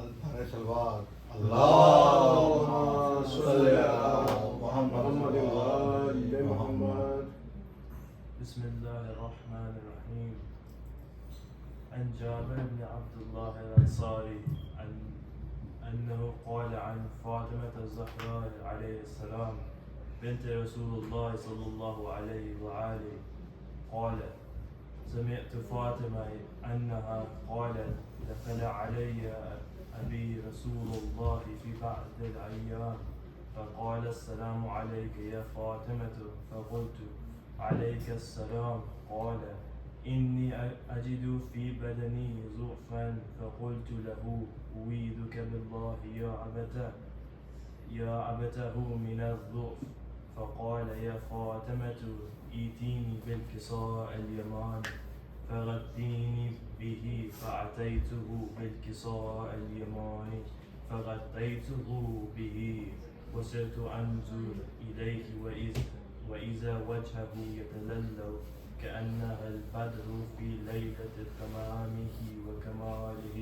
الفارس الواد اللهم صل على محمد وآل محمد. بسم الله الرحمن الرحيم. عن جابر بن عبد الله الأنصاري أنه قال عن فاطمة الزهراء عليه السلام بنت رسول الله صلى الله عليه وآله قال: سمعت فاطمة أنها قالت: دخل علي أبي رسول الله في بعض الأيام فقال: السلام عليك يا فاطمة. فقلت: عليك السلام. قال: إني أجد في بدني ضعفا. فقلت له: أويدك بالله يا أبته من الضعف. فقال: يا فاطمة ائتيني بالكساء اليماني فغطيني به. فأتيته بالكساء اليماني فغطيته به وصرت أنظر إليه وإذا وجهه يتلألأ كأنها البدر في ليلة تمامه وكماله.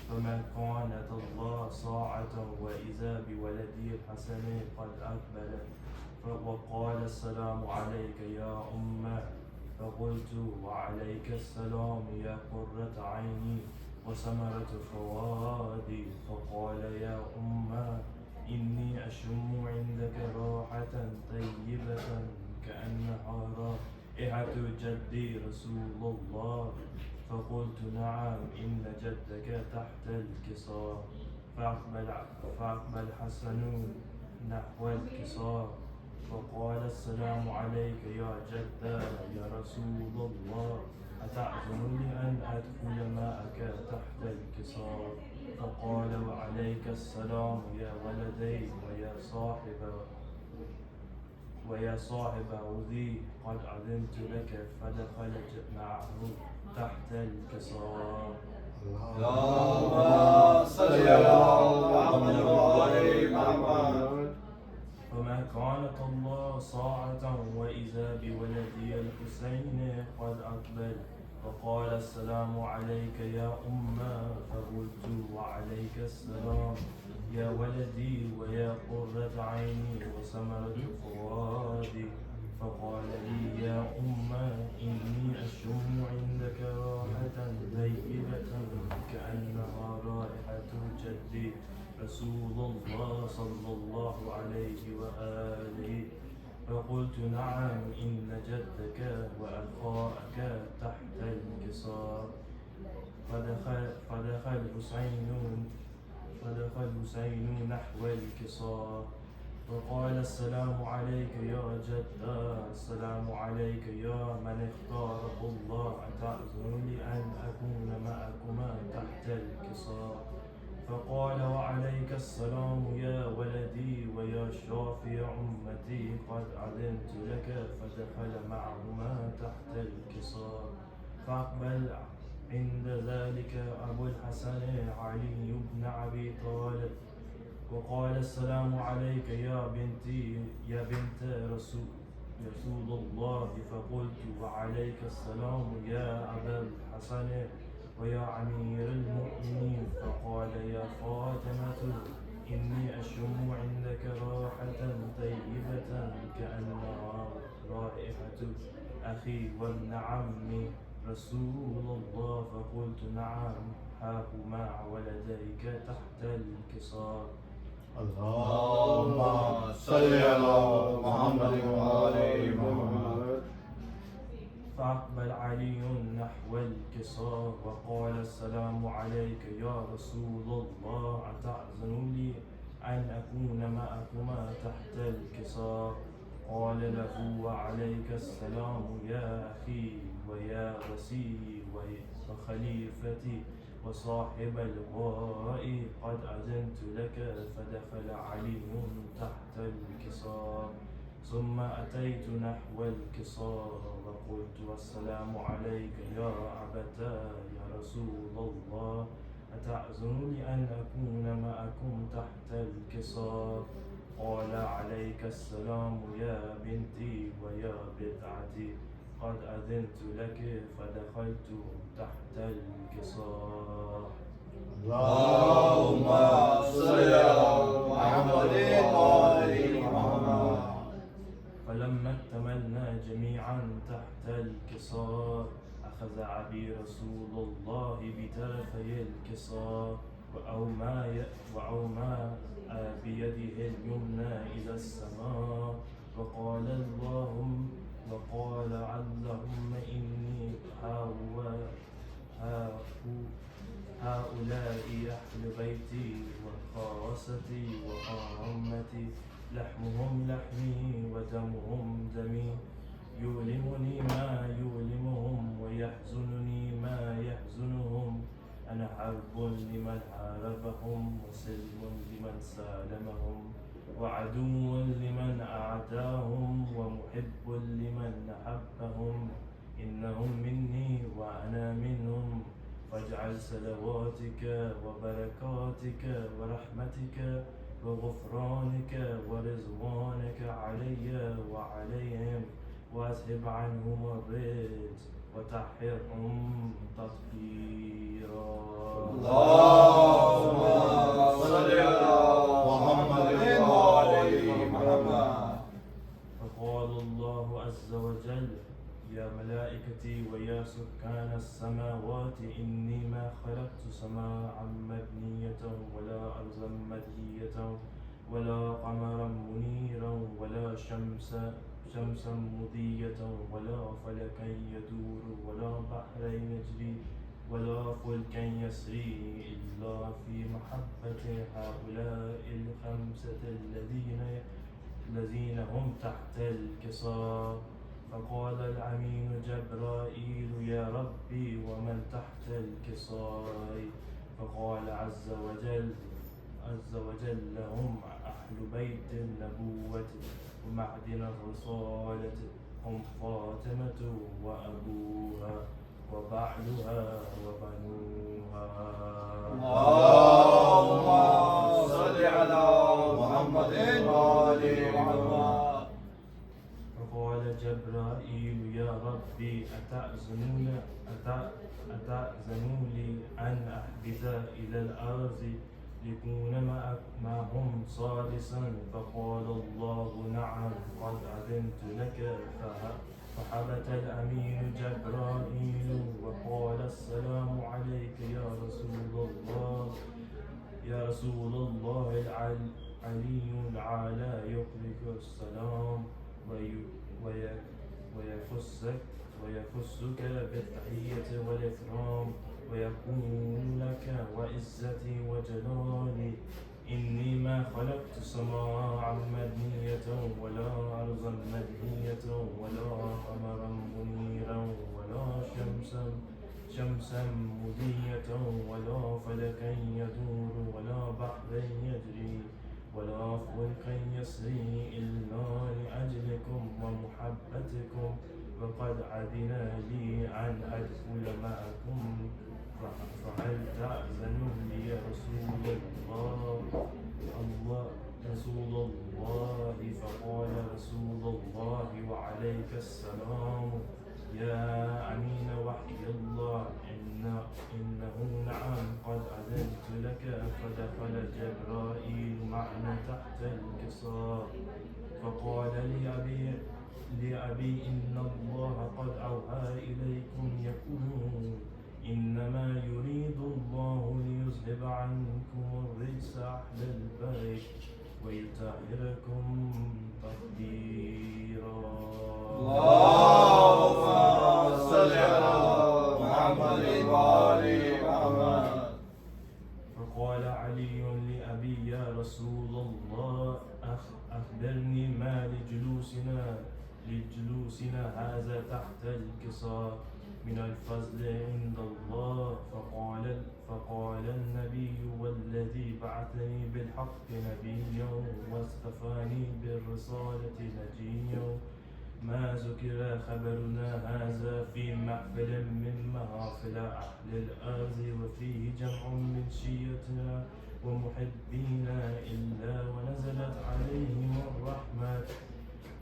فما كانت الله ساعة وإذا بولدي الحسن قد أقبل وقال: السلام عليك يا أمه. فقلت: وعليك السلام يا قرة عيني وثمرة فؤادي. فقال: يا أمه إني أشم عندك راحة طيبة كأنها رائحة جدي رسول الله. فقلت: نعم إن جدك تحت الكساء. فأقبل حسن نحو الكساء فقال: السلام عليك يا جدة يا رسول الله، أتأذن لي أن أدخل معك تحت الكساء؟ فقال: وعليك السلام يا ولدي ويا صاحب عودي، قد أذنت لك. فدخل معه تحت الكساء. اللهم صل على محمد وآل محمد. فما كانت الله ساعة وإذا بولدي الحسين قد أقبل فقال: السلام عليك يا أمه. فقلت: وعليك السلام يا ولدي ويا قرة عيني وثمرة فؤادي. فقال لي: يا أمه إني أشم عندك راحة طيبة كأنها رائحة جدي رسول الله صلى الله عليه وآله. فقلت: نعم إن جدك وأخاك تحت الكساء. فدخل حسين نحو الكساء فقال: السلام عليك يا جدة، السلام عليك يا من اختاره الله، أتأذن لي أن أكون معكما تحت الكساء؟ فقال: وعليك السلام يا ولدي ويا شافع أمتي، قد أذنت لك. فدخل معهما تحت الكساء. فأقبل عند ذلك أبو الحسن علي بن أبي طالب وقال: السلام عليك يا بنت رسول الله. فقلت: وعليك السلام يا أبا الحسن ويا أمير المؤمنين. فقال: يا فاطمة إني أشم عندك راحة طيبة كأنها رائحة أخي وابن عمي رسول الله. فقلت: نعم ها هما ولديك تحت الكساء. اللهم صل على محمد وآل محمد. فأقبل علي نحو الكساء وقال: السلام عليك يا رسول الله، أتأذن لي أن أكون معكما تحت الكساء؟ قال له: وعليك السلام يا أخي ويا وسيي وخليفتي وصاحب اللواء، قد أذنت لك. فدخل علي تحت الكساء. ثم أتيت نحو الكساء وقلت: السلام عليك يا أبتا يا رسول الله، أتأذن لي أن أكون معكم تحت الكساء؟ قال: عليك السلام يا بنتي ويا بضعتي، قد أذنت لك. فدخلت تحت الكساء. اللهم الكساء أخذ عبي رسول الله بطرفي الكساء وأومى بيده اليمنى إلى السماء وقال اللهم إني هؤلاء أهل بيتي وخاصتي وعامتي لحمهم لحمي ودمهم دمي يؤلمني ما يؤلمهم ويحزنني ما يحزنهم أنا حرب لمن حاربهم وسلم لمن سالمهم وعدو لمن أعداهم ومحب لمن أحبهم إنهم مني وأنا منهم فاجعل صلواتك وبركاتك ورحمتك وغفرانك ورضوانك علي وعليهم واذهب عنهم الرجس وطهرهم تطهيرا. اللهم صل على محمد وآل محمد. فقال الله عز وجل يا ملائكتي ويا سكان السماوات إني ما خلقت سماء مبنية ولا أرضا مدهية ولا قمرا منيرا ولا شمسا مضية ولا فلكا يدور ولا بحرا يجري ولا فلكا يسري إلا في محبة هؤلاء الخمسة الذين هم تحت الكساء. فقال الأمين جبرائيل يا ربي ومن تحت الكساء؟ فقال عز وجل هم أهل بيت النبوة ومعدن الرسالة هم فاطمة وأبوها وبعلها وبنوها. اللهم صل على محمد وآل محمد. فقال جبرائيل يا ربي أتأذن لي أن أهبط إلى الأرض لكون معهم صالسا؟ فقال الله نعم قد أذنت لك. فحبت الأمين جبرائيل وقال السلام عليك يا رسول الله العلي الأعلى يقرئك السلام ويخصك بالتحية والإكرام ويقول لك وعزتي وجلالي إني ما خلقت سماء مبنية ولا أرضا مدهية ولا قمرا منيرا ولا شمسا مضية ولا فلكا يدور ولا بحرا يجري ولا فلكا يسري إلا لأجلكم ومحبتكم وقد عدن لي أن أدخل معكم فهل تأذن لي رسول الله؟ فقال رسول الله وعليك السلام يا أمين وحي الله إنه نعم قد أذنت لك. فدخل جبرائيل معنا تحت الكساء فقال لأبي إن الله قد أوحى إليكم يقول إنما يريد الله ليذهب عنكم الرجس أهل البيت ويطهركم تطهيرا. اللهم صل على محمد وآل محمد. فقال علي لأبي يا رسول الله أخبرني ما لجلوسنا هذا تحت الكساء من الفضل عند الله. فقال النبي والذي بعثني بالحق نبيا واصطفاني بالرسالة نجيا ما ذكر خبرنا هذا في محفل من محافل أهل الأرض وفيه جمع من شيعتنا ومحبينا إلا ونزلت عليهم الرحمة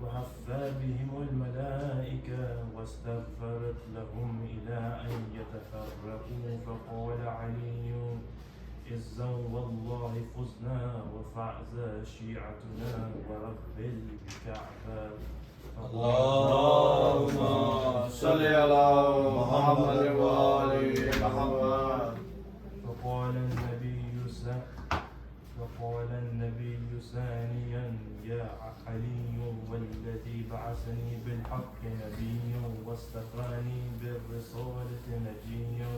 وحفى بهم الملائكة واستغفرت لهم إلى أن يتفرقوا. فقال علي إذا والله فزنا وفعز شيعتنا ورب الكعبة. اللهم صل على محمد وآل محمد. وقال النبي ثانيا يا علي والذي بعثني بالحق نبيا واستقاني بالرسالة نجيا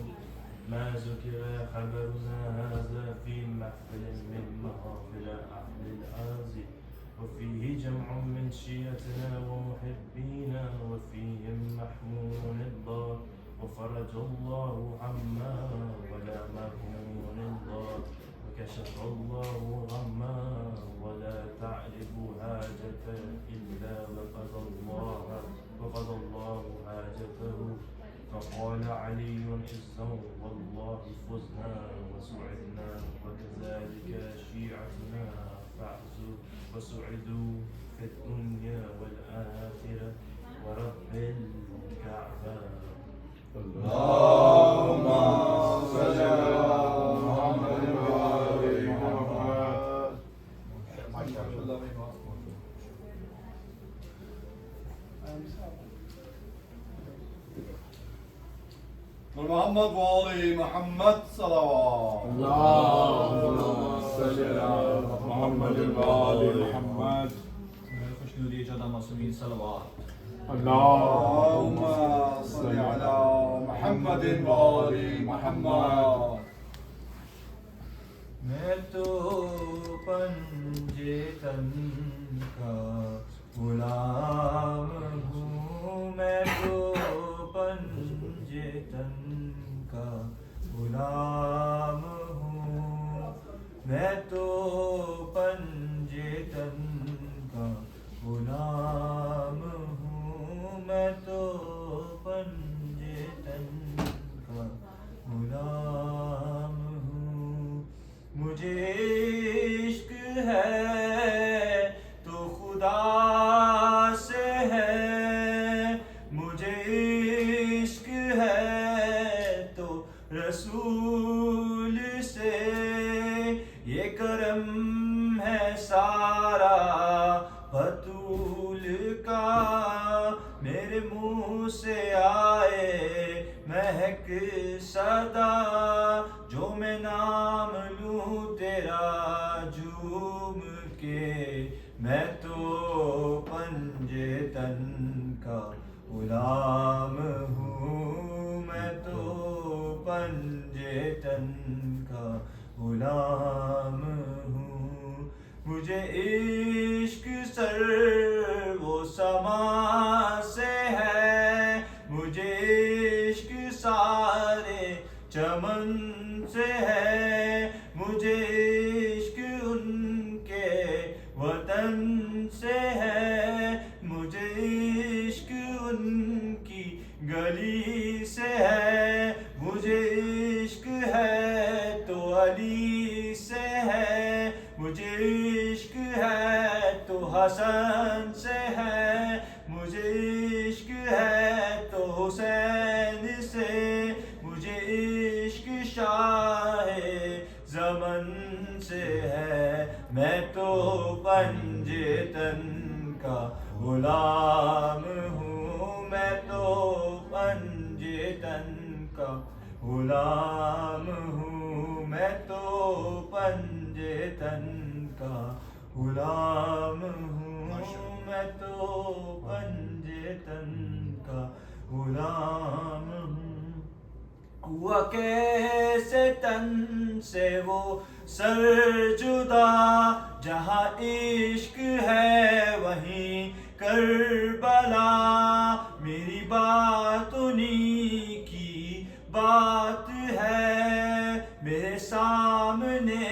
ما ذكر خبرنا هذا في محفل من محافل أهل الأرض وفيه جمع من شيعتنا ومحبينا وفيهم محمون الدار وفرج الله عما ولا مهون الدار وكشف الله غما ولا تعرف حاجة إلا وقضى الله حاجته. فقال علي إذا والله فزنا وسعدنا وكذلك شيعتنا فعزوا وسعدوا في الدنيا والآخرة ورب الكعبة. اللهم صل على محمد وآل محمد. محمد وآل محمد صلوات. اللهم صل على محمد وآل محمد. خوشنودی جدا معصومین صلوات. اللهم صل على محمد وآل محمد. میں تو پنجے تن کا غلام ہوں. میں تو پنجے تن کا غلام ہوں. میں تو پنجے تن کا غلام ہوں. میں تو پنجے تن کا غلام ہوں. مجھے عشق ہے تو خدا سے ہے. مجھے عشق ہے تو رسول سے. یہ کرم ہے سارا بطول کا. میرے منہ سے آئے مہک صدا. جو میں نام لوں تیرا جھوم کے. میں تو پنجے تن کا غلام ہوں. میں تو پنجے تن کا غلام ہوں. مجھے عشق سر و سما سے ہے. مجھے عشق سارے چمن سے ہے. مجھے عشق ان کے وطن سے ہے. مجھے عشق ان کی گلی سے ہے. مجھے عشق ہے تو علی سے ہے. مجھے عشق ہے تو حسن سے ہے. مجھے عشق ہے تو حسین سے. مجھے عشق شاہ زمن سے ہے. میں تو پنجے تن کا غلام ہوں. میں تو پنجے تن کا غلام ہوں. میں تو پنجے تن کا غلام ہوں. میں تو پنجے تن کا غلام ہوں. ہوا کیسے تن سے وہ سر جدا. جہاں عشق ہے وہیں کربلا. میری بات انہی کی بات ہے. میرے سامنے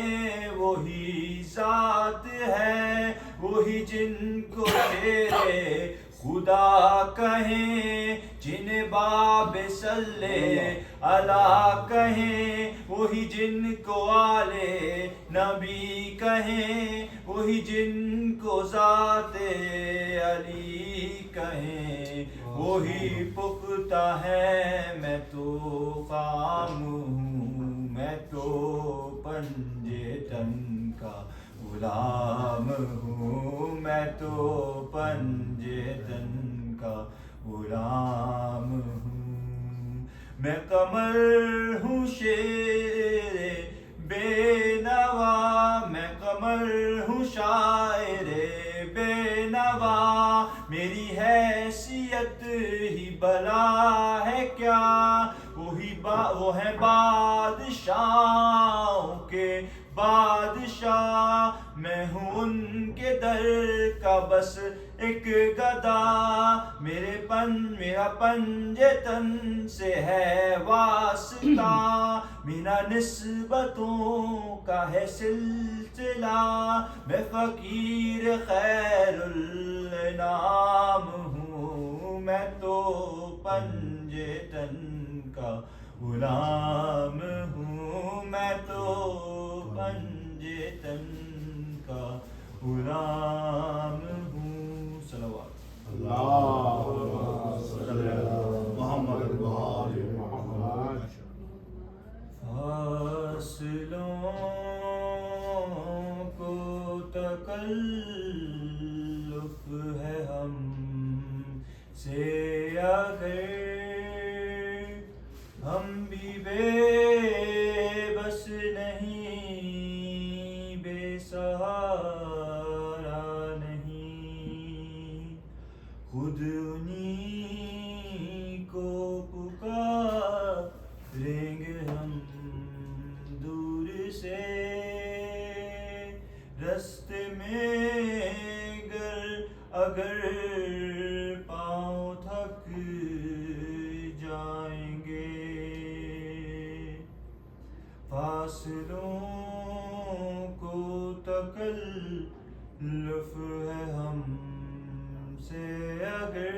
وہی ذات ہے. وہی جن کو تیرے خدا کہیں. جنہیں باب صلی اللہ کہیں. وہی جن کو آلے نبی کہیں. وہی جن کو ذات علی کہیں. وہی پختہ ہے. میں تو خام ہوں. میں تو پنجے تن کا غلام ہوں میں تو پنجے تن کا غلام ہوں میں قمر ہوں شیر بے نوا میں قمر ہوں شاعر بے نوا میری حیثیت ہی بلا ہے کیا وہ ہے بادشاہوں کے بادشاہ میں ہوں ان کے در کا بس ایک گدا میرا پنجے تن سے ہے واسطہ میرا نسبتوں کا ہے سلسلہ میں فقیر خیر الانام ہوں میں تو پنجے تن کا غلام ہوں میں تو پنجے تن کا غلام ہوں صلوات اللهم صل على محمد وآل محمد فاصلوں کو تکلف ہے ہم سے اگر ہم بھی بے بس نہیں بے سہارا نہیں خود انہی کو پکاریں گے ہم دور سے رستے میں اگر پاؤں تھک جائیں گے فاصلوں کو تکلف ہے ہم سے اگر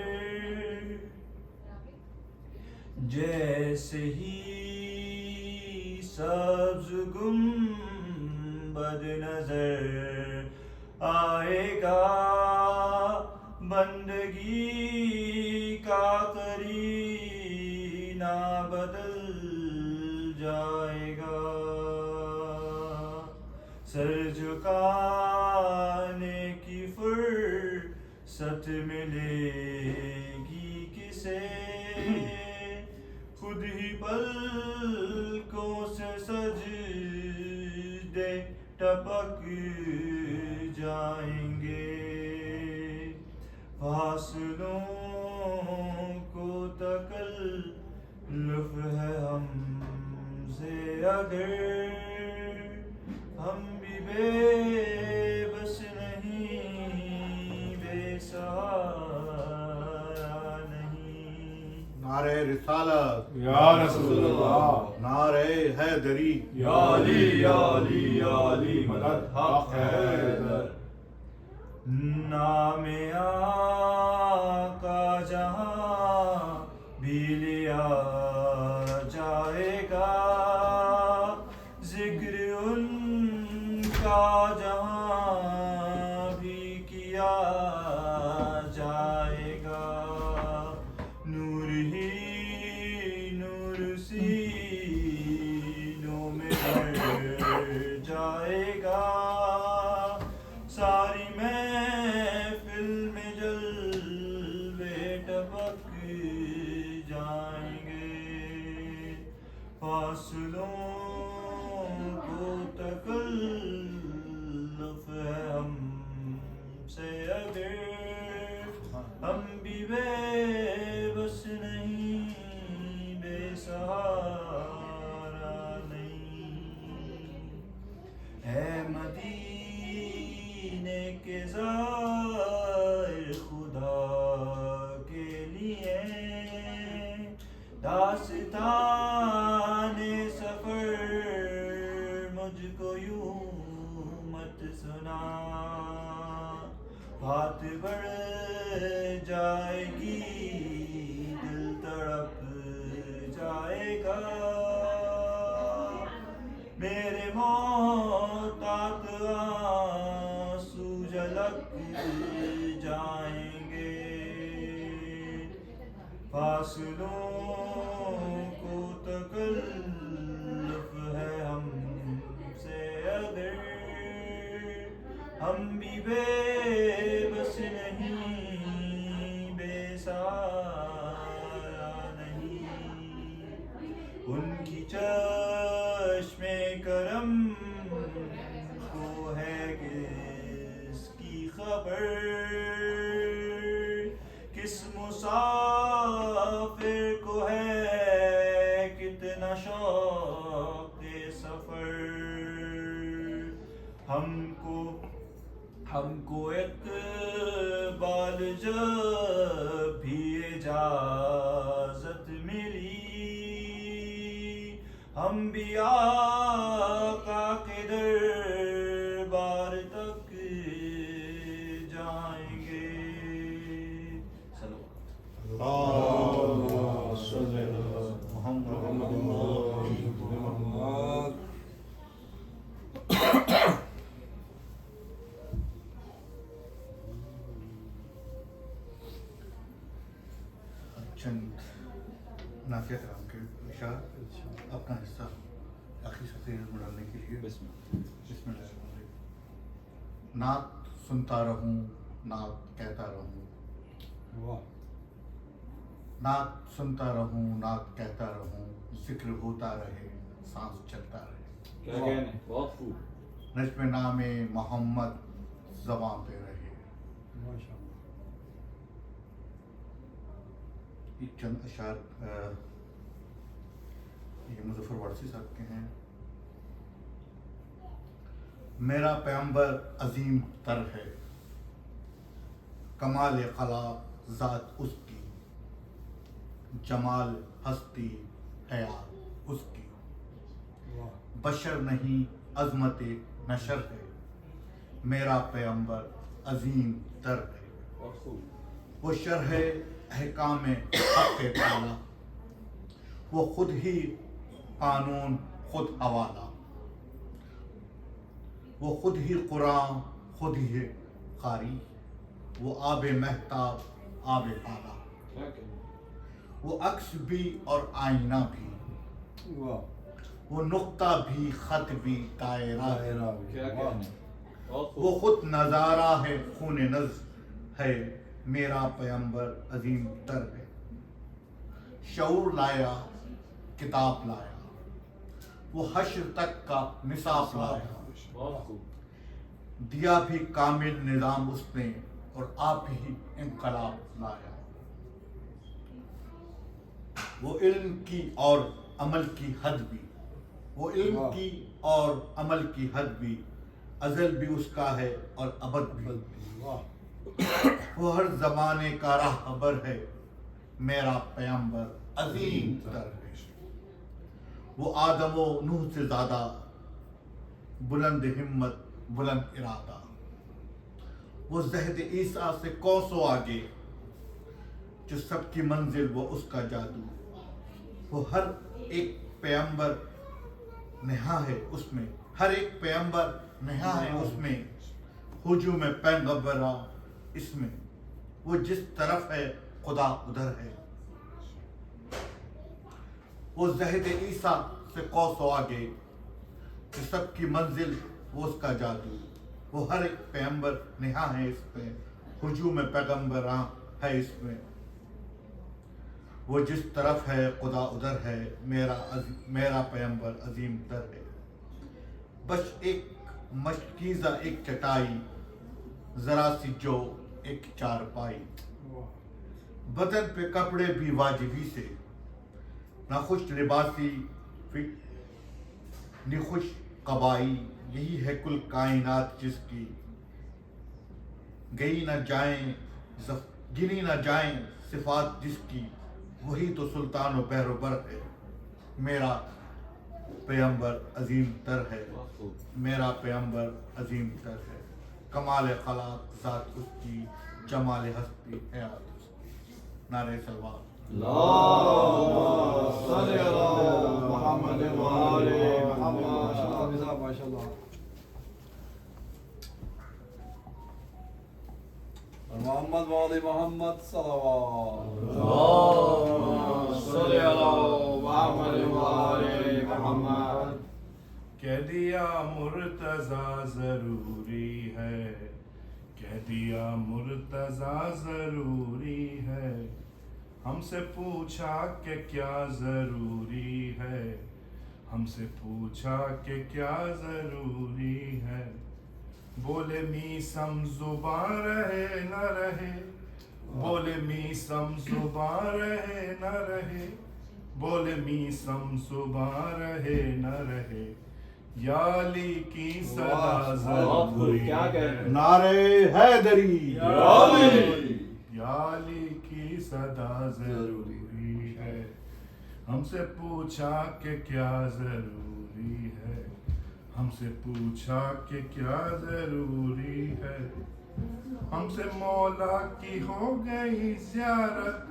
جیسے ہی سبز گنبد نظر آئے گا بندگی کا قرینہ بدل جائے گا سر جھکانے کی فرصت ملے گی کسے خود ہی پلکوں سے سجدے ٹپک جائیں گے فاصلوں کو تکلف ہے ہم سے اگر ہم بھی بے بس نہیں بے سہارا نہیں نعرہ رسالت یا رسول اللہ نعرہ حیدری یا علی یا علی یا علی مدد حق حیدر نام آقا جہاں بھی لیا جائے گا ذکر ان کا جہاں بھی کیا جائے گا نور ہی نور سینوں میں بھر جائے گا ساری محفل میں جلوے ٹپک جائیں گے فاصلوں کو تکلف ہے ہم سے اگر ہم بھی بے بس نہیں بے سہارا نہیں اے مدینے کے زائر خدا کے لیے داستان سفر مجھ کو یوں مت سنا بات بڑھ جائے گی دل تڑپ جائے گا میرے محتاط آنسو جھلک جائیں گے فاصلوں کو تکلف ہے ہم سے اگر ہم کو اقبال جب بھی اجازت ملی ہم بھی آقا کے دربار تک جائیں گے. اللهم صل على محمد چند نافیہ کرام کے اشعار اپنا حصہ آخری صفحے میں ڈالنے کے لیے بسم اللہ الرحمن الرحیم. نعت سنتا رہوں نعت کہتا رہوں نعت سنتا رہوں نعت کہتا رہوں ذکر ہوتا رہے سانس چلتا رہے. کیا کہنے بہت خوب. نجم نام محمد زباں پہ رہے. یہ چند اشعار یہ مظفر وارسی صاحب کے ہیں. میرا پیغمبر عظیم تر ہے کمال خلا ذات اس کی جمال ہستی حیات اس کی بشر نہیں عظمت نشر ہے میرا پیغمبر عظیم تر ہے. بہت خوب. وہ شرح احکام حق تعالی وہ خود ہی قانون خود حوالہ وہ خود ہی قرآن خود ہی قاری وہ آب مہتاب آب پالا کیا کہنے. وہ عکس بھی اور آئینہ بھی وہ نقطہ بھی خط بھی دائرہ کیا کہنے. بہت خوب. وہ خود نظارہ ہے خون نز ہے میرا پیغمبر عظیم تر ہے. شعور لایا کتاب لایا وہ حشر تک کا نصاب لایا بہت خوب. دیا بھی کامل نظام اس نے اور آپ ہی انقلاب لایا. وہ علم کی اور عمل کی حد بھی وہ علم کی اور عمل کی حد بھی ازل بھی اس کا ہے اور ابد بھی. وہ ہر زمانے کا راہبر ہے میرا پیغمبر عظیم تر ہے. وہ آدم و نوح سے زیادہ بلند ہمت بلند ارادہ وہ زہد عیسیٰ سے کوسوں آگے جو سب کی منزل وہ اس کا جادو. وہ ہر ایک پیغمبر نہا ہے اس میں ہر ایک پیغمبر نہا ہے اس میں ہجوم پیغمبراں اس میں وہ جس طرف ہے خدا ادھر ہے. وہ زہد عیسیٰ سے قوس و آگے کہ سب کی منزل وہ اس کا جادو. وہ ہر ایک پیغمبر نہا ہے اس میں ہجوم پیغمبراں ہے اس میں وہ جس طرف ہے خدا ادھر ہے میرا پیغمبر عظیم تر ہے. بس ایک مشکیزہ ایک چٹائی ذرا سی جو ایک چارپائی بدن پہ کپڑے بھی واجبی سے نہ خوش لباسی نہ خوش قبائی یہی ہے کل کائنات جس کی گنی نہ جائیں صفات جس کی وہی تو سلطان و بہروبر ہے میرا پیغمبر عظیم تر ہے میرا پیغمبر عظیم تر ہے. کمال خلاق ذات اس کی جمال ہستی حیات اس کی. نعرہ سلوات. اللهم صل على محمد وآل محمد. ماشاءاللہ. محمد وآل محمد صلوات. اللهم صل على محمد وآل محمد. کہہ دیا مرتضیٰ ضروری ہے کہہ دیا مرتضیٰ ضروری ہے ہم سے پوچھا کہ کیا ضروری ہے ہم سے پوچھا کہ کیا ضروری ہے بولے میسم زبان رہے نہ رہے بولے میسم زبان رہے نہ رہے بولے میسم زبان رہے نہ رہے یا علی کی صدا واہ، ضروری کیا ہے کہنے؟ نعرے حیدری یا علی یا علی کی صدا ضروری ہے ہم سے پوچھا کہ کیا ضروری ہے ہم سے پوچھا کہ کیا ضروری ہے ہم سے مولا کی ہو گئی زیارت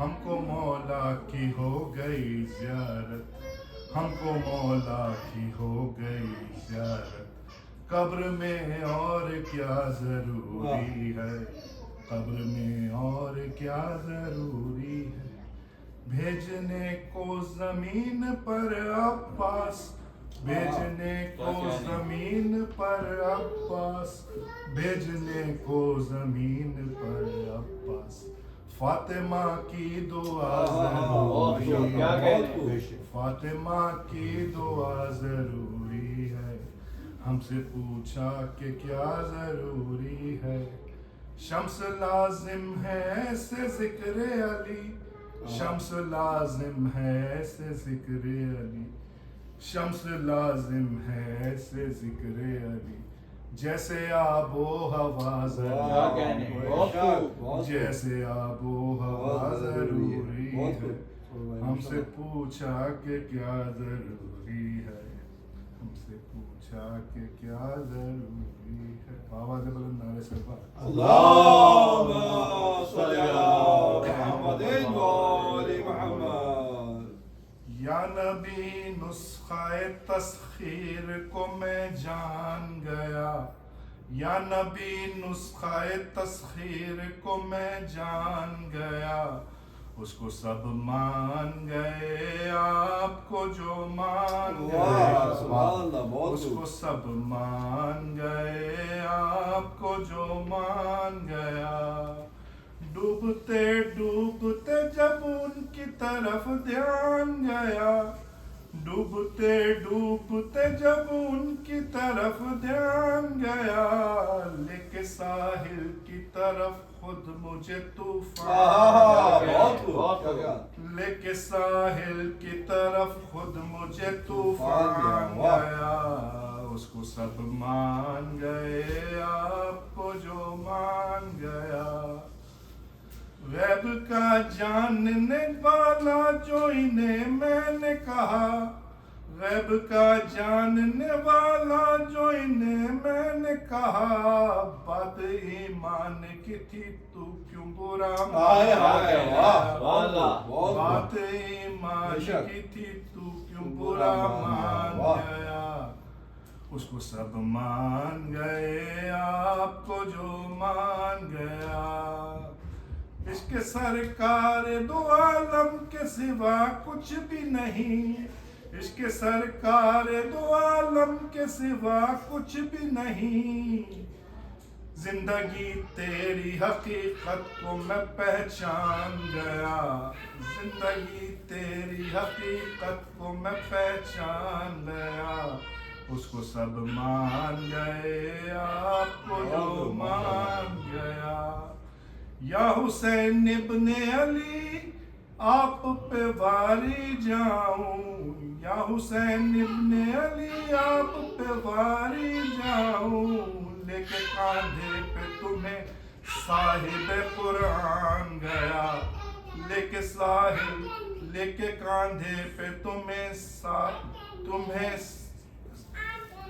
ہم کو مولا کی ہو گئی زیارت ہم کو مولا کی ہو گئی زیارت قبر میں اور کیا ضروری ہے قبر میں اور کیا ضروری ہے بھیجنے کو زمین پر عباس بھیجنے کو زمین پر عباس بھیجنے کو زمین پر عباس فاطمہ کی دعا ضروری ہے فاطمہ کی دعا ضروری ہے ہم سے پوچھا کہ کیا ضروری ہے شمس لازم ہے ایسے ذکر علی شمس لازم ہے ایسے ذکر علی شمس لازم ہے ایسے ذکر علی جیسے آب و ہوا ضروری ہے جیسے آب و ہوا ضروری ہے ہم سے پوچھا کہ کیا ضروری ہے ہم سے پوچھا کہ کیا ضروری ہے آواز بلند نعرے سربراہ اللهم صل على محمد وآل محمد یا نبی نسخہ تسخیر کو میں جان گیا یا نبی نسخہ تسخیر کو میں جان گیا اس کو سب مان گئے آپ کو جو مان گئے اس کو سب مان گئے آپ کو جو مان گیا ڈوبتے ڈوبتے جب ان کی طرف دھیان گیا ڈوبتے ڈوبتے جب ان کی طرف دھیان گیا لے کے ساحل کی طرف خود مجھے طوفان لے کے ساحل کی طرف خود مجھے طوفان گیا اس کو سب مان گئے آپ کو جو مان گیا غیب کا جاننے والا جو انہیں میں نے کہا غیب کا جاننے والا جو انہیں میں نے کہا بات ایمان کی تھی تو کیوں برا بات ایمان کی تھی تو کیوں برا مان گیا اس کو سب مان گئے آپ کو جو مان گیا عشق سرکار دو عالم کے سوا کچھ بھی نہیں عشق سرکار دو عالم کے سوا کچھ بھی نہیں زندگی تیری حقیقت کو میں پہچان گیا زندگی تیری حقیقت کو میں پہچان گیا اس کو سب مان گئے آپ کو جو مان گیا یا حسین ابن علی آپ پہ واری جاؤں یا حسین ابن علی آپ پہ واری جاؤں لے کے کاندھے پہ تمہیں صاحب قرآن گیا لے کے کاندھے پہ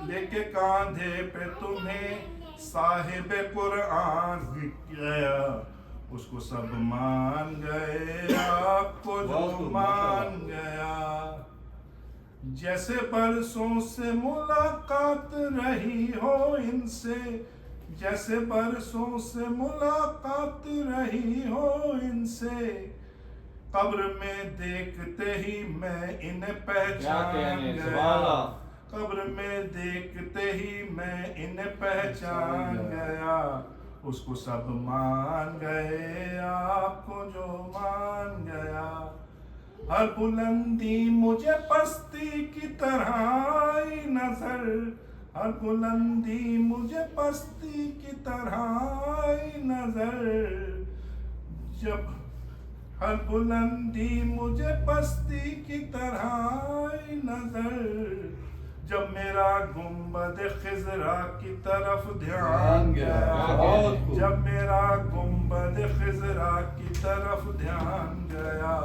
لے کے کاندھے پہ تمہیں صاحب قرآن گیا اس کو سب مان گئے آپ کو جو مان گیا جیسے برسوں سے ملاقات رہی ہو ان سے جیسے برسوں سے ملاقات رہی ہو ان سے قبر میں دیکھتے ہی میں انہیں پہچان گیا قبر میں دیکھتے ہی میں انہیں پہچان گیا اس کو سب مان گئے آپ کو جو مان گیا ہر بلندی مجھے پستی کی طرح آئی نظر ہر بلندی مجھے پستی کی طرح آئی نظر جب ہر بلندی مجھے پستی کی طرح آئی نظر جب میرا میرا گنبد خضرا کی طرف دھیان گیا، جب میرا گنبد خضرا کی طرف دھیان گیا،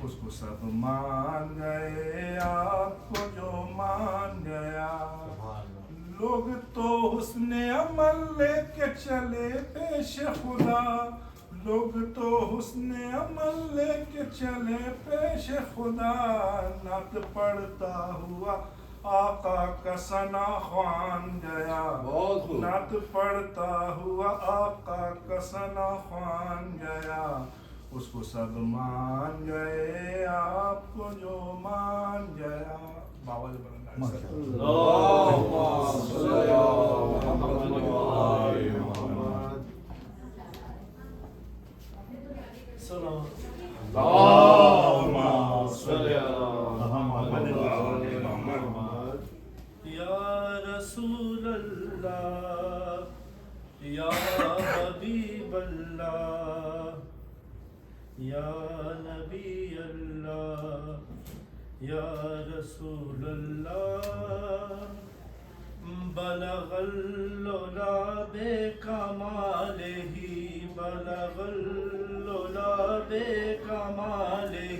اس کو سب مان گئے آپ کو جو مان گیا. لوگ تو حسن عمل لے کے چلے پیش خدا، لوگ تو حسن عمل لے کے چلے پیش خدا، نعت پڑھتا ہوا آقا کا ثنا خوان گیا، نعت پڑھتا ہوا آقا کا ثنا خوان گیا، اس کو سب مان گئے آپ کو جو مان گیا. بابا جی یا رسول اللہ یا حبیب اللہ یا نبی اللہ یا رسول اللہ، بلغ العلا بکمالہ، بلغ العلا بکمالہ،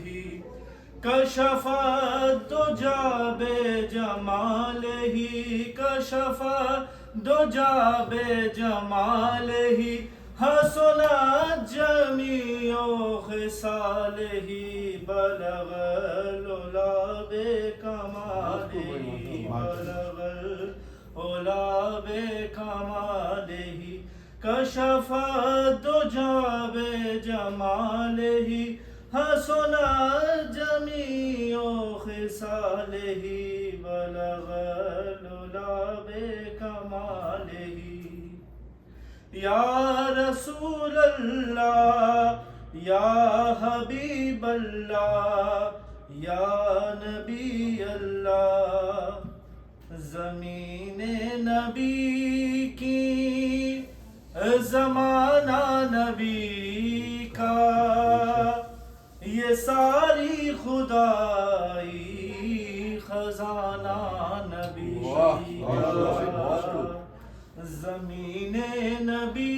کشف الدجى بجمالہ، کشف الدجى بجمالہ، حسنت جمیع خصالہ، بلغ العلا بکمالہ، بلغ العلا بکمالہ، کشف الدجى بجمالہ، حسنت جمیع خصالہ، بلغ العلا بکمالہ. یا رسول اللہ یا حبیب اللہ یا نبی اللہ، زمین نبی کی زمانہ نبی کا، یہ ساری خدائی خزانہ نبی کا، زمین نبی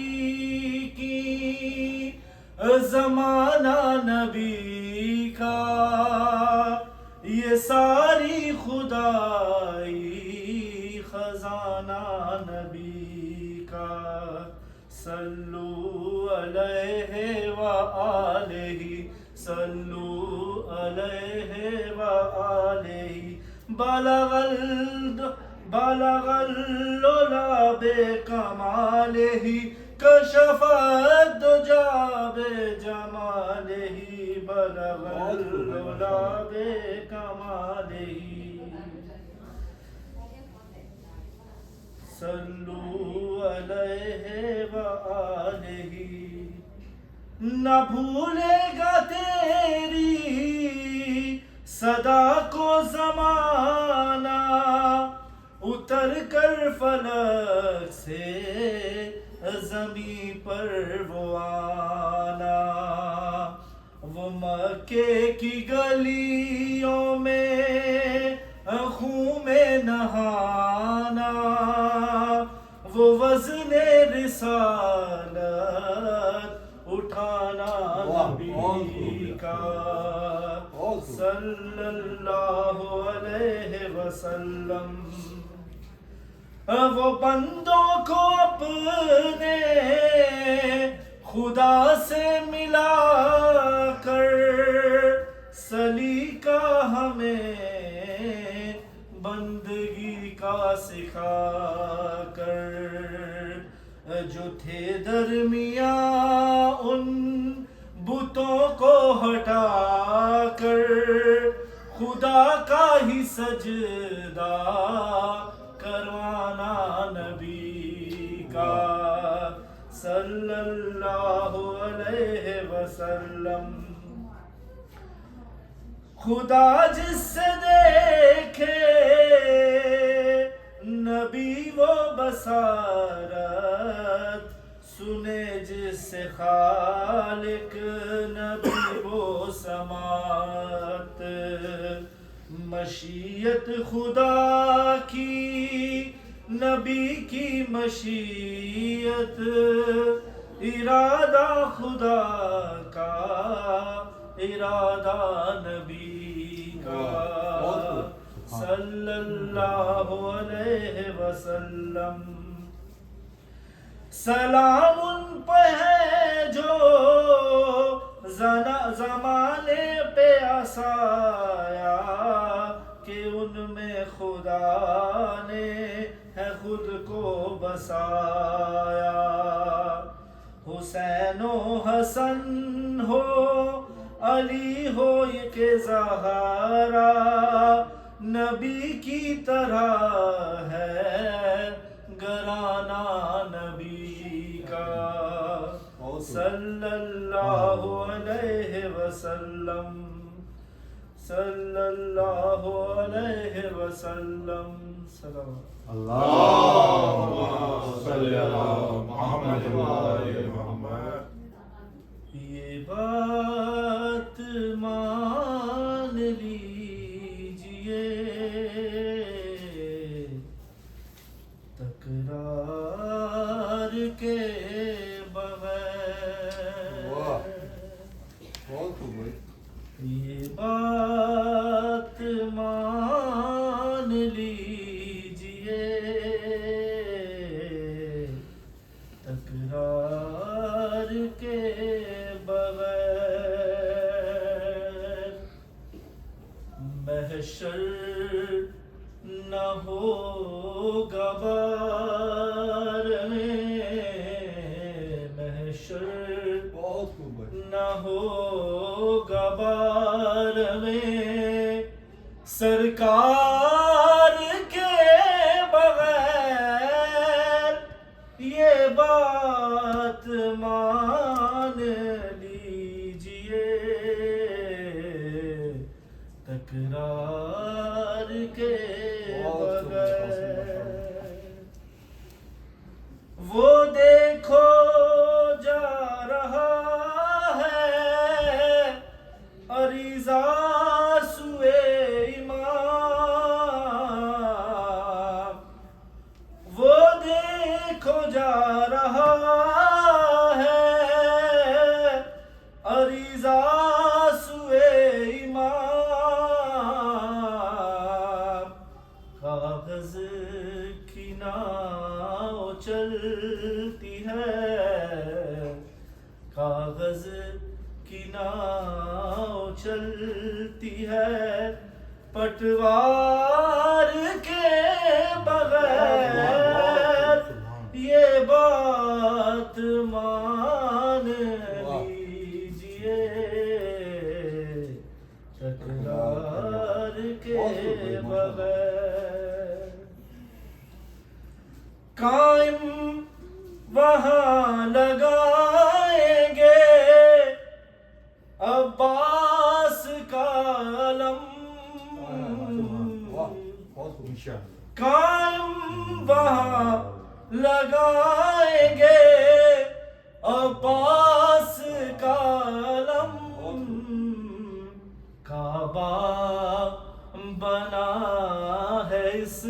کی زمانہ نبی کا، یہ ساری خدائی خزانہ نبی کا. صلو علیہ وآلہ، صلو علیہ وآلہ، بلغ العلا بکمالہ، کشف الدجى بجمالہ، بلغ العلا بکمالہ. صلو علیہ وآلہ. نہ بھولے گا تیری صدا کو زمانہ، اتر کر فلک سے زمین پر وہ آنا، وہ مکے کی گلیوں میں خون میں نہانا، وہ وزن رسالت اٹھانا نبی کا، صلی اللہ علیہ وسلم. وہ بندوں کو اپنے خدا سے ملا کر، سلیقہ ہمیں بندگی کا سکھا کر، جو تھے درمیان ان بتوں کو ہٹا کر، خدا کا ہی سجدہ کروانا نبی کا، صلی اللہ علیہ وسلم. خدا جس سے دیکھے نبی وہ بصارت، سنے جس سے خالق نبی وہ سماعت، مشیت خدا کی نبی کی مشیت ارادہ خدا کا ارادہ نبی کا صلی اللہ علیہ وسلم سلام ان پہ ہے جو زمانے پہ آسایا کہ ان میں خدا نے ہے خود کو بسایا حسین و حسن ہو علی ہو کہ زہرا نبی کی طرح ہے گھرانہ نبی کا صلی اللہ علیہ وسلم صلی اللہ علیہ وسلم سلام اللہم صلی علی محمد و آل محمد. یہ بات مان لیجئے تکرار کے بغیر یہ بات مان لیجئے تکرار کے بغیر محشر نہ ہوگا بار میں محشر نہ ہوگا بار میں سرکار کے بغیر یہ بات مان لیجئے تکرار کے بغیر وہ دیکھو جا رہا ہے عریضہ سوئے امام وہ دیکھو جا رہا ہے عریضہ سوئے امام کاغذ کی ناؤ چلتی ہے کاغذ کی ناؤ چلتی ہے پٹوار کے بغیر یہ بات مان لیجئے تکرار کے بغیر قائم وہاں لگائیں گے عباس کا علم قائم وہاں لگائیں گے عباس کا علم کعبہ بنا ہے اس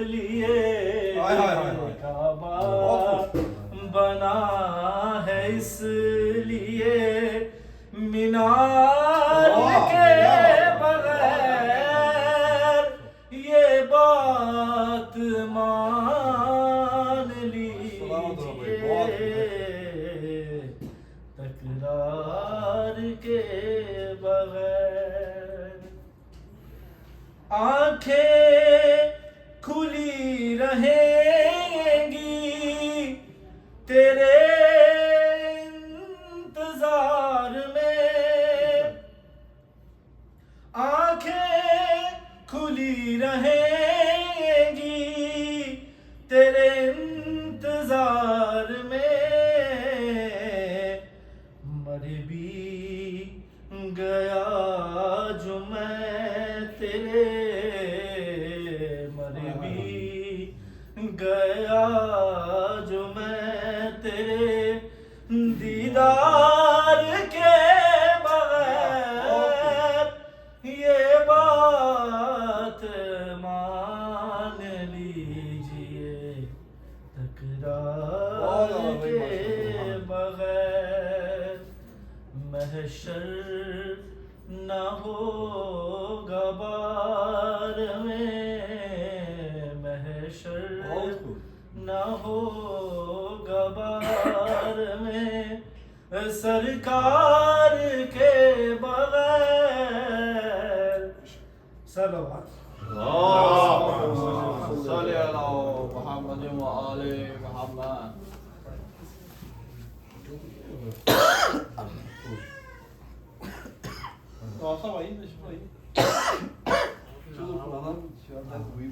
لیے کعبہ بنا ہے اس لیے مینار کے بغیر یہ بات مان لیجئے تکرار کے بغیر آنکھیں کھلی رہیں گی تیرے انتظار میں آنکھیں کھلی رہیں گی تیرے انتظار میں مر بھی گیا جو میں تیرے مر بھی گیا جو میں تیرے دیدار کے بغیر یہ بات مان لیجئے نہ ہوگا بار میں سرکار کے بغیر. صلوات. اللهم صل على محمد وآل محمد. Nossa, aí, deixa eu ir. Tudo falando, já tá ruim.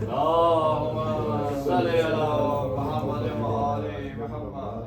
اللهم صل على محمد وآل محمد.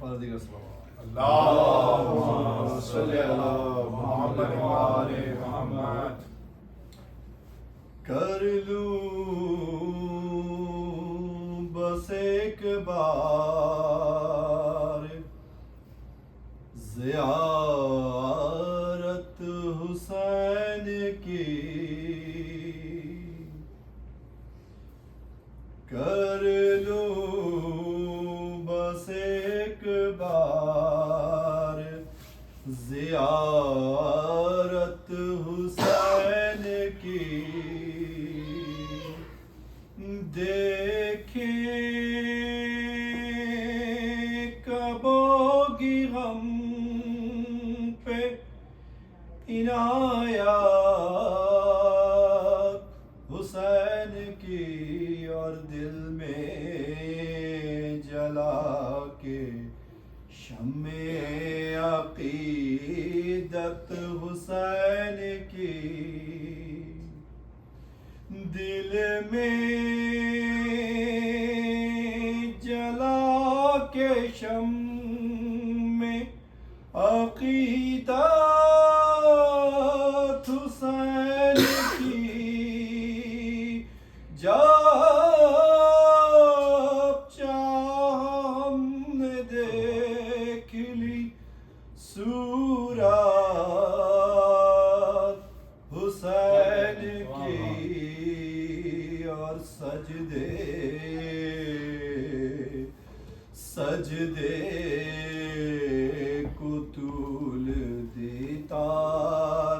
فرض الصلاة. اللهم صل على محمد وآل محمد. کر لوں بس ایک بار زیارت حسین کی. کر لوں بس ایک بار زیارت حسین کی. دیکھیں کب ہوگی غم پہ عنایات حسین کی. اور دل میں جلا کے شمع عقیدت حسین کی. دل میں جلا کے شمع عقیدت حسین کی. جب چاہ ہم نے دیکھ لی صورت حسین کی. اور سجدے کو طول دیتا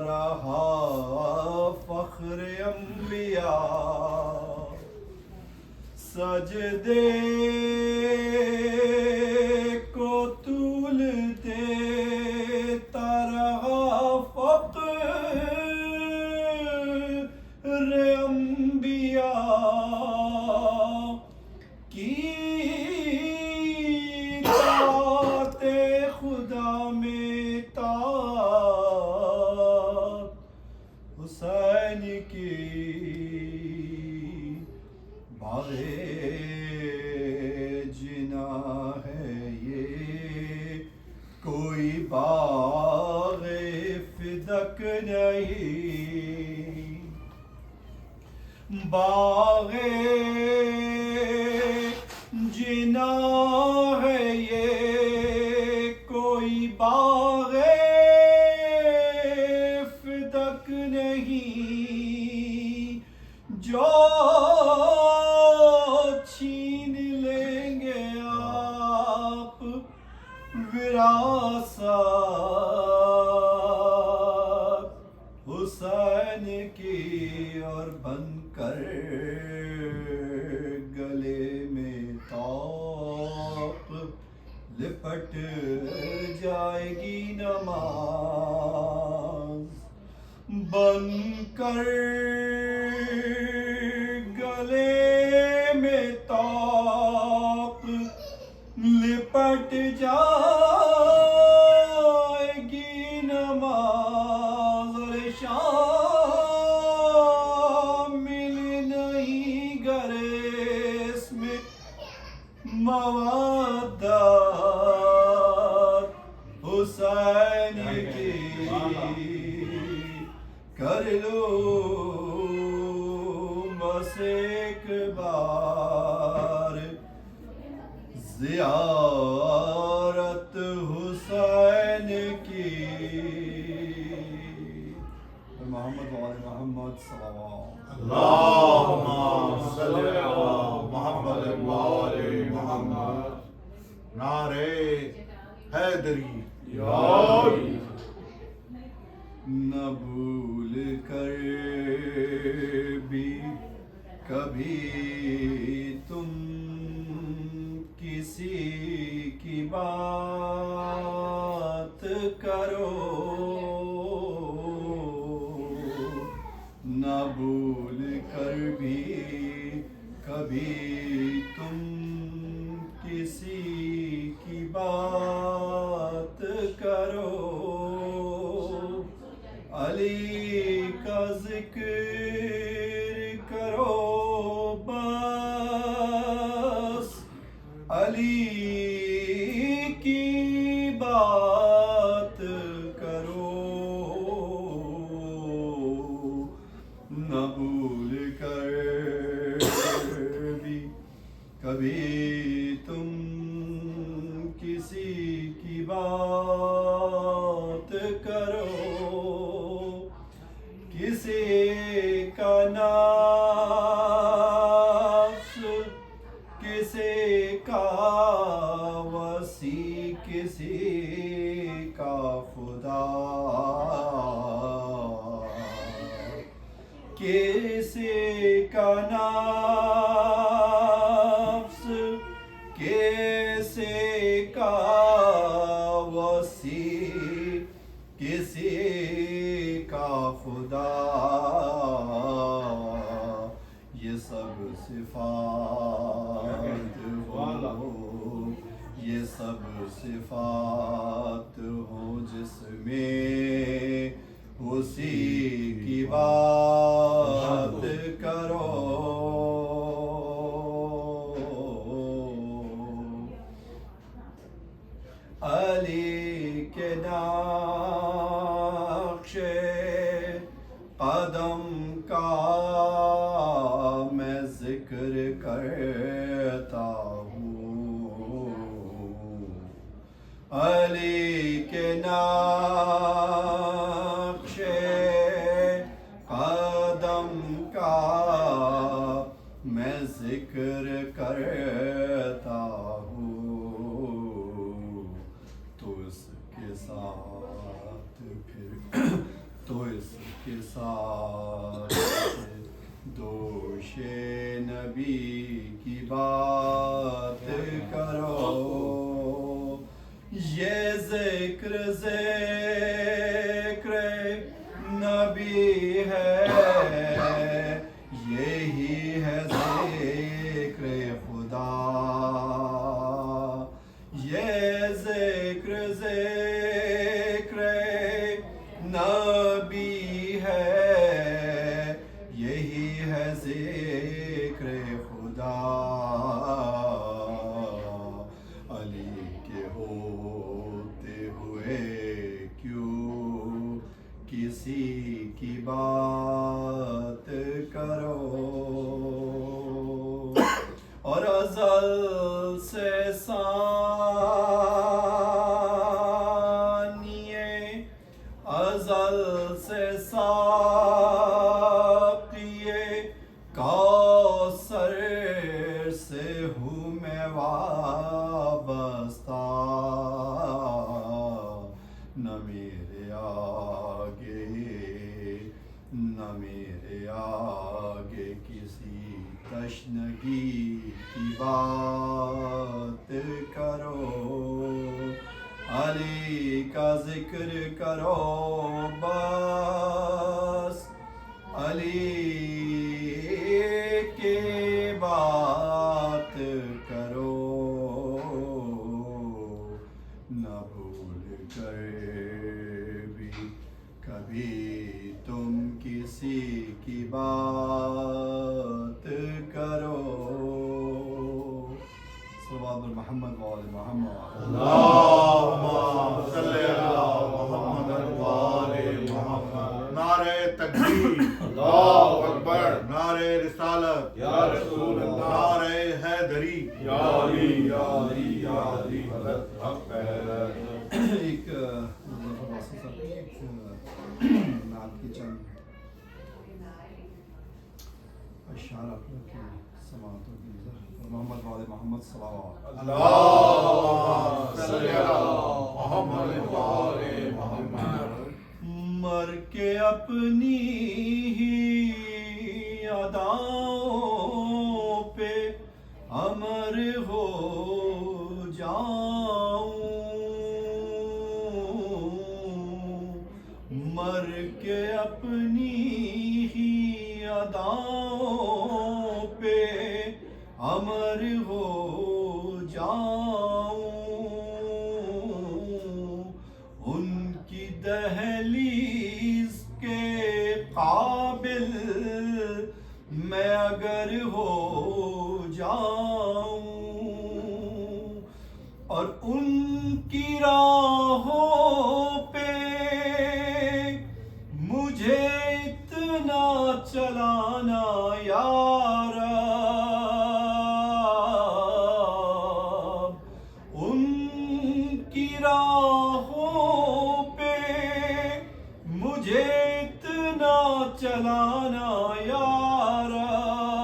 رہا فخر انبیاء. سجدے کو طول دیتا رہا فخر انبیاء کی. طاعت خدا میں طاعت حسین کی. باغ جنا ہے یہ کوئی باغ فدق نہیں. باغ جنا ہے یہ کوئی باغ فدق نہیں. جو چھین لیں گے آپ وراثت حسین کی. اور بن کر گلے میں طوق لپٹ جائے گی نماز. بن کر گلے میں طوق لپٹ جائے گی نماز. اور شامل نہیں گر اس میں مودت حسین کی. کر لو بس ایک بار زیارت حسین کی. محمد محمد وآل محمد صلوات اللهم صل علی محمد وآل محمد نعرہ حیدری نہ بھول کر بھی کبھی تم کسی کی بات کرو نہ بھول کر بھی کبھی تم کسی کی بات کرو علی کا ذکر کرو بس علی کی بات کرو نہ بھول کر بھی کبھی تم کسی کی بات کرو کسی کا نفس کسی کا وسیع کسی کا خدا کسی کا نفس کسی کا وسیع کسی کا خدا یہ سب صفات ہو یہ سب صفات ہو جس میں اسی کی بات کرو علی کے نقش قدم کا میں ذکر کرتا ہوں علی کے نقش قدم کا میں ذکر کرتا ہوں تو اس کے ساتھ پھر تو اس کے ساتھ دوش نبی کی بات کرو یہ ذکر نبی ہے یہی ہے ذکر خدا یہ ذکر نبی ہے یہی ہے ذکر خدا علی کے ہوتے ہوئے کیوں کسی کی بات کرو اور ازل سے ازل سے ساقیے کوثر سے ہوں میں وابستہ نہ میرے آگے کسی تشنگی کی بات کرو علی کا ذکر کرو بس علی کی بات کرو نہ بھول کر بھی کبھی تم کسی کی بات کرو صلوات محمد وآل محمد اللهم صل علی محمد وآل محمد نعرہ تکبیر اللہ اکبر نعرہ رسالت یا رسول اللہ نعرہ حیدری یا علی یا علی یا علی حضرت حق ہے ایک نعت کی چند اشعار آپ لوگ کی سماعت ہوگی اور محمد وعلى محمد صلوات اللهم صل على محمد وآل محمد. مر کے اپنی ہی اداؤں پہ امر ہو جاؤں، مر کے اپنی ہی اداؤں پہ امر ہو جاؤں، ان کی دہلیز کے قابل میں اگر ہو جاؤں، اور ان کی راہوں پہ مجھے اتنا چلانا یا رب، ان کی راہوں پہ مجھے اتنا چلانا یا رب،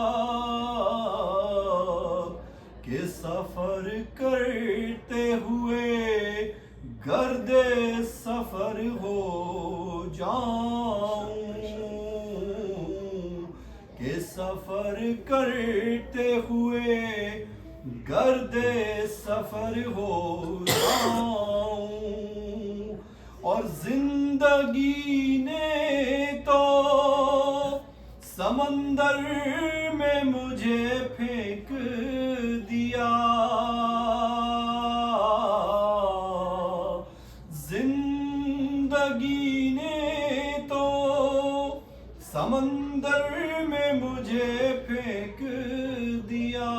کہ سفر کرتے ہوئے گرد سفر ہو جاؤں، کہ سفر کرتے ہوئے گرد سفر ہو جاؤں، اور زندگی نے تو سمندر میں مجھے پھینک دیا، زندگی نے تو سمندر میں مجھے پھینک دیا،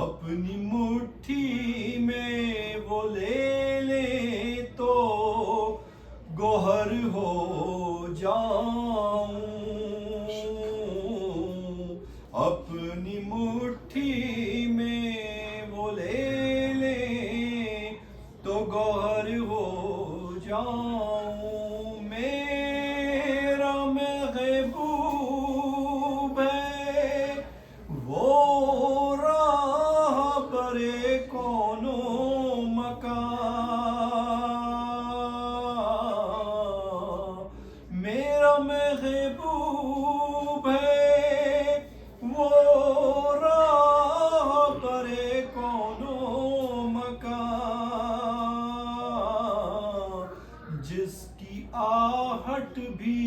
اپنی مٹھی میں وہ لے لیں تو گوہر ہو جاؤں، اپنی مٹھی میں وہ لے لیں تو گوہر ہو جاؤں، میرا محبوب ہے وہ راہ برے کون و مکان، میرا محبوب ہے وہ راہ برے کون و مکان، جس کی آہٹ بھی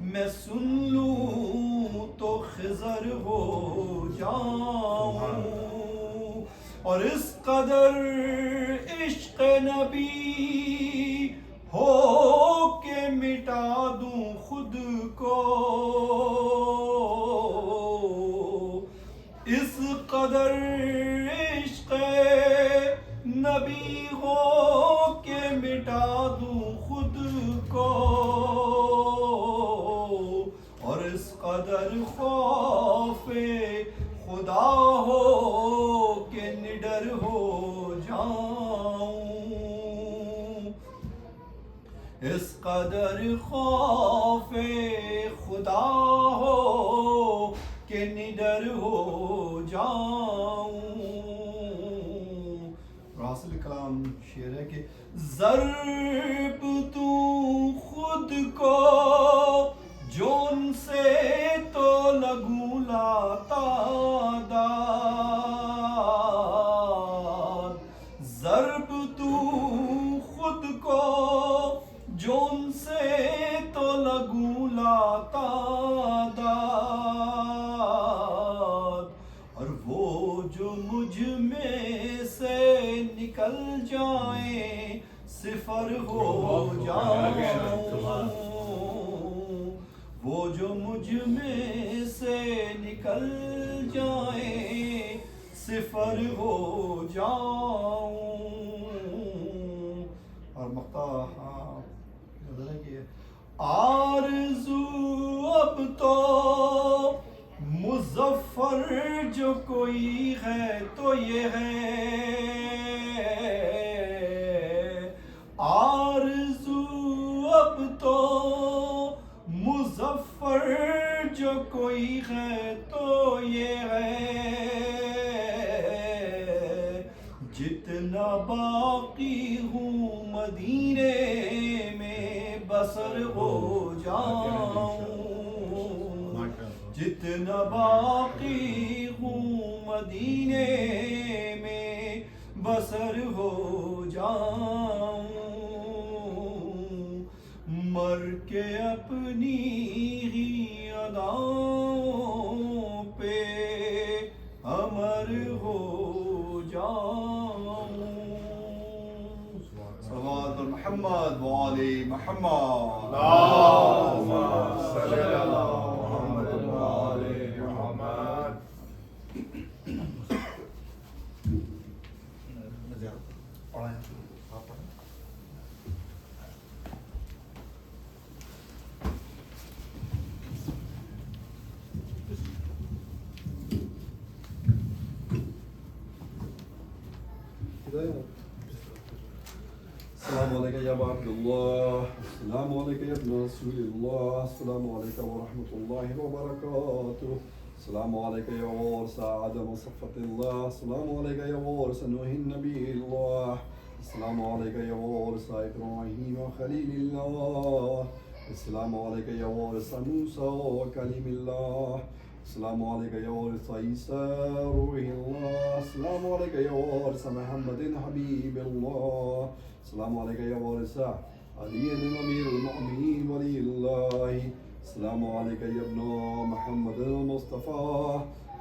میں سن لوں تو خضر ہو جاؤں، اور اس قدر عشق نبی ہو کہ مٹا دوں خود کو، اس قدر عشق نبی ہو کہ مٹا دوں خود کو، اور اس قدر خوف خدا ہو کہ نڈر ہو جاؤں، اس قدر خوف خدا ہو کہ نڈر ہو جاؤں، راسل کلام شعر ہے کہ ضرب تو خود کو جون سے تو لگوں لاتا داد، ضرب تو خود کو جون سے تو لگوں لاتا داد، اور وہ جو مجھ میں سے نکل جائیں صفر ہو جاؤں، وہ جو مجھ میں سے نکل جائیں صفر ہو جاؤں، اور مقطع نظر ہے کہ آرزو اب تو مظفر جو کوئی ہے تو یہ ہے، آرزو اب تو اور جو کوئی ہے تو یہ ہے جتنا باقی ہوں مدینے میں بسر ہو جاؤں جتنا باقی ہوں مدینے میں بسر ہو جاؤں مر کے اپنی ہی اداؤں پہ امر ہو جاؤں صلوات محمد وعلی محمد اللهم صل على محمد وعلى محمد. السلام عليك يا أبا عبد الله. السلام عليك يا ابن رسول الله. السلام عليك ورحمة الله وبركاته. السلام عليك يا وارث آدم صفة الله. السلام عليك يا وارث نوح النبي الله. السلام عليك يا وارث إبراهيم خليل الله. السلام عليك يا وارث موسى وكلم الله. السلام عليك يا وارث عيسى روح الله. السلام عليك يا وارث محمد حبيب الله. السلام عليك يا وارث علي أمير المؤمنين ولي الله. السلام عليك يا ابن محمد المصطفى.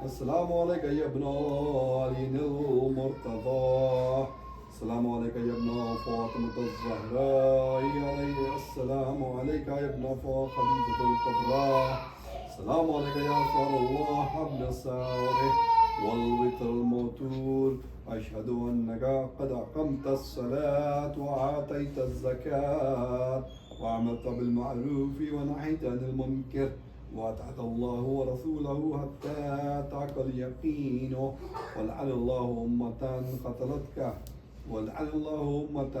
السلام عليك يا ابن علي المرتضى. السلام عليك يا ابن فاطمة الزهراء عليه السلام عليك يا ابن خديجة الكبرى. السلام عليك يا أثر الله حبل الساوره والوتر الموتور. أشهد أنك قد أقمت الصلاة وآتيت الزكاة وعملت بالمعروف ونهيت عن المنكر وأطعت الله ورسوله حتى أتاك اليقين. ولعن الله أمة قتلتك ولعن الله أمة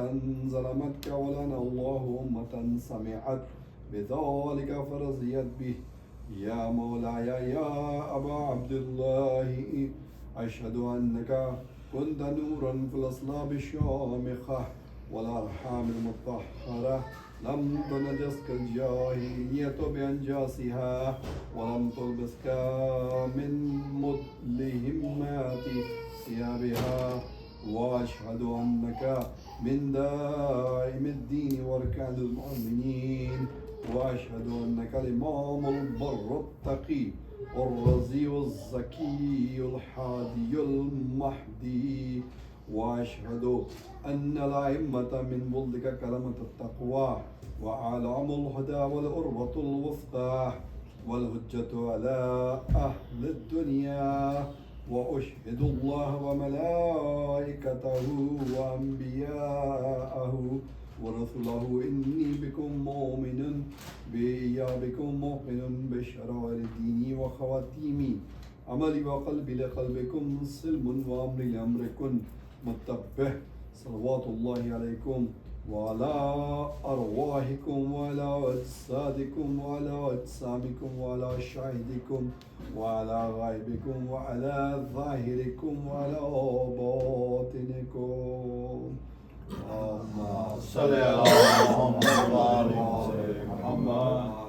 ظلمتك ولعن الله أمة سمعت بذلك فرضيت به. يا مولاي يا أبا عبد الله أشهد أنك كنت نورا في الأصلاب الشامخة والأرحام المطهرة. لم تنجسك الجاهلية بأنجاسها ولم تلبسك من مدلهمات ثيابها. وأشهد أنك من دائم الدين واركان المؤمنين. وأشهد أنك الإمام البر التقي الرزي الزكي الحادي المهدي. وأشهد أن الأئمة من ولدك كلمة التقوى وأعلام الهدى والأروة الوثقى والهجة على أهل الدنيا. وأشهد الله وملائكته وأنبياءه ورسله إني بكم مؤمن بإيابكم مؤمن بشرائع ديني وخواتيمي عملي وقلبي لقلبكم سلم وأمري لأمركم متبه. صلوات الله عليكم وعلى أرواحكم وعلى أجسادكم وعلى أجسامكم وعلى شاهدكم وعلى غائبكم وعلى ظاهركم وعلى باطنكم. اللهم صل على محمد وعلى محمد.